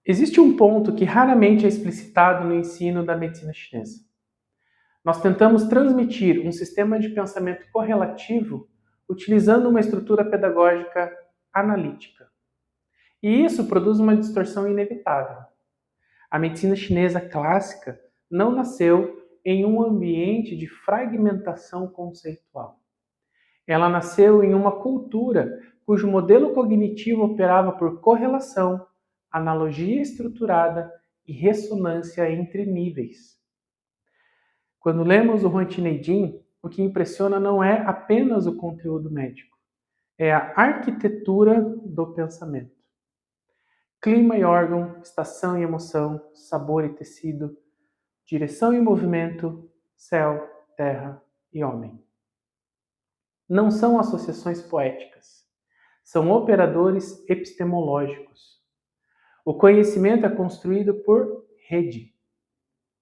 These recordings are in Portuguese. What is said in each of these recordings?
Existe um ponto que raramente é explicitado no ensino da medicina chinesa. Nós tentamos transmitir um sistema de pensamento correlativo utilizando uma estrutura pedagógica analítica. E isso produz uma distorção inevitável. A medicina chinesa clássica não nasceu em um ambiente de fragmentação conceitual. Ela nasceu em uma cultura cujo modelo cognitivo operava por correlação, analogia estruturada e ressonância entre níveis. Quando lemos o Huang Neijing, o que impressiona não é apenas o conteúdo médico, é a arquitetura do pensamento. Clima e órgão, estação e emoção, sabor e tecido, direção e movimento, céu, terra e homem. Não são associações poéticas, são operadores epistemológicos. O conhecimento é construído por rede,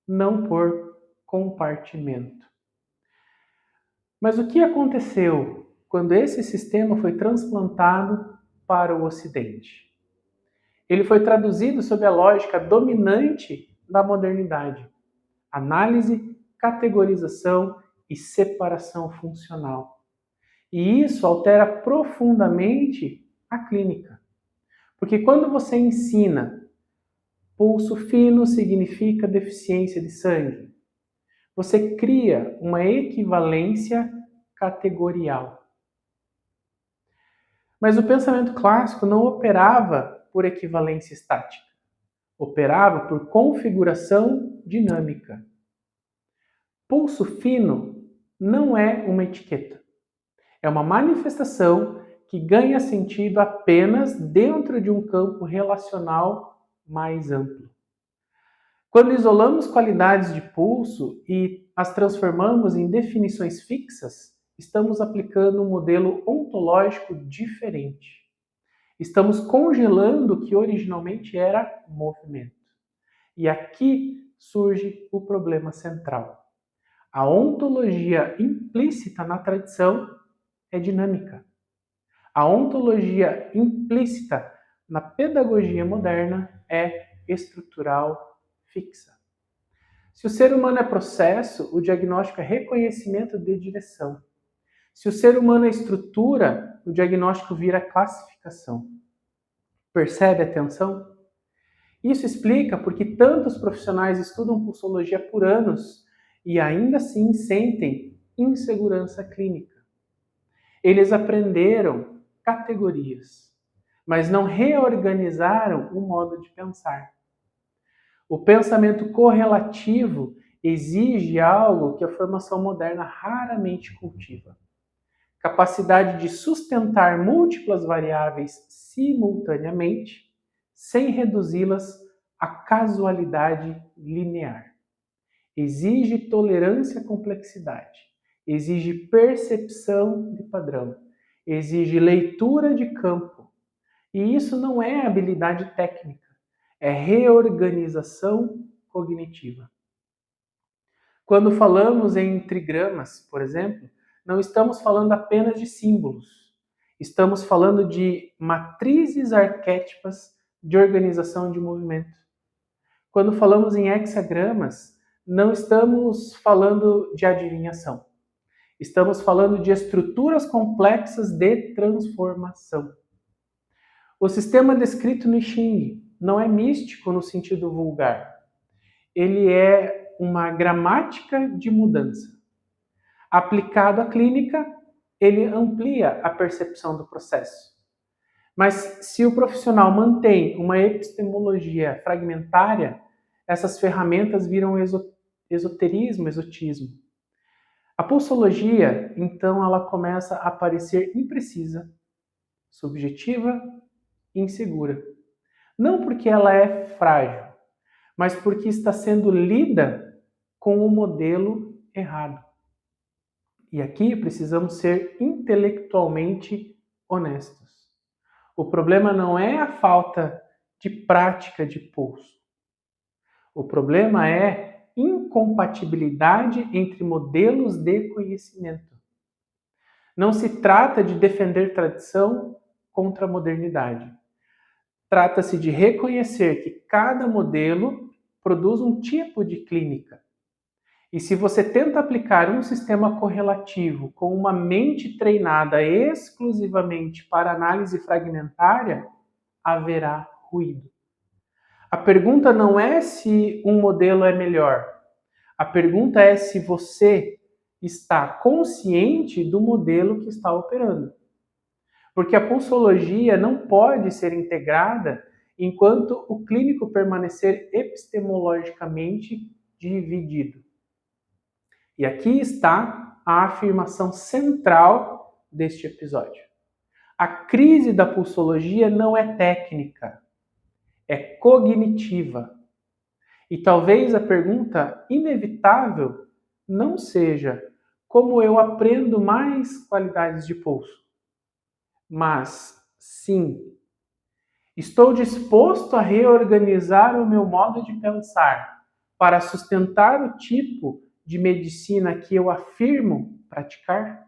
não por compartimento. Mas o que aconteceu quando esse sistema foi transplantado para o Ocidente? Ele foi traduzido sob a lógica dominante da modernidade: análise, categorização e separação funcional. E isso altera profundamente a clínica. Porque quando você ensina pulso fino significa deficiência de sangue, você cria uma equivalência categorial. Mas o pensamento clássico não operava por equivalência estática, operava por configuração dinâmica. Pulso fino não é uma etiqueta, é uma manifestação que ganha sentido apenas dentro de um campo relacional mais amplo. Quando isolamos qualidades de pulso e as transformamos em definições fixas, estamos aplicando um modelo ontológico diferente. Estamos congelando o que originalmente era movimento. E aqui surge o problema central. A ontologia implícita na tradição é dinâmica. A ontologia implícita na pedagogia moderna é estrutural, fixa. Se o ser humano é processo, o diagnóstico é reconhecimento de direção. Se o ser humano é estrutura, o diagnóstico vira classificação. Percebe a tensão? Isso explica porque tantos profissionais estudam pulsologia por anos e ainda assim sentem insegurança clínica. Eles aprenderam categorias, mas não reorganizaram o modo de pensar. O pensamento correlativo exige algo que a formação moderna raramente cultiva: capacidade de sustentar múltiplas variáveis simultaneamente, sem reduzi-las à casualidade linear. Exige tolerância à complexidade, exige percepção de padrão, exige leitura de campo. E isso não é habilidade técnica, é reorganização cognitiva. Quando falamos em trigramas, por exemplo, não estamos falando apenas de símbolos. Estamos falando de matrizes arquétipas de organização de movimento. Quando falamos em hexagramas, não estamos falando de adivinhação. Estamos falando de estruturas complexas de transformação. O sistema descrito no I Ching não é místico no sentido vulgar. Ele é uma gramática de mudança. Aplicado à clínica, ele amplia a percepção do processo. Mas se o profissional mantém uma epistemologia fragmentária, essas ferramentas viram esoterismo, exotismo. A pulsologia, então, ela começa a parecer imprecisa, subjetiva e insegura. Não porque ela é frágil, mas porque está sendo lida com o modelo errado. E aqui precisamos ser intelectualmente honestos. O problema não é a falta de prática de pulso. O problema é incompatibilidade entre modelos de conhecimento. Não se trata de defender tradição contra a modernidade. Trata-se de reconhecer que cada modelo produz um tipo de clínica. E se você tenta aplicar um sistema correlativo com uma mente treinada exclusivamente para análise fragmentária, haverá ruído. A pergunta não é se um modelo é melhor. A pergunta é se você está consciente do modelo que está operando. Porque a pulsologia não pode ser integrada enquanto o clínico permanecer epistemologicamente dividido. E aqui está a afirmação central deste episódio. A crise da pulsologia não é técnica, é cognitiva. E talvez a pergunta inevitável não seja como eu aprendo mais qualidades de pulso, mas sim, estou disposto a reorganizar o meu modo de pensar para sustentar o tipo de medicina que eu afirmo praticar?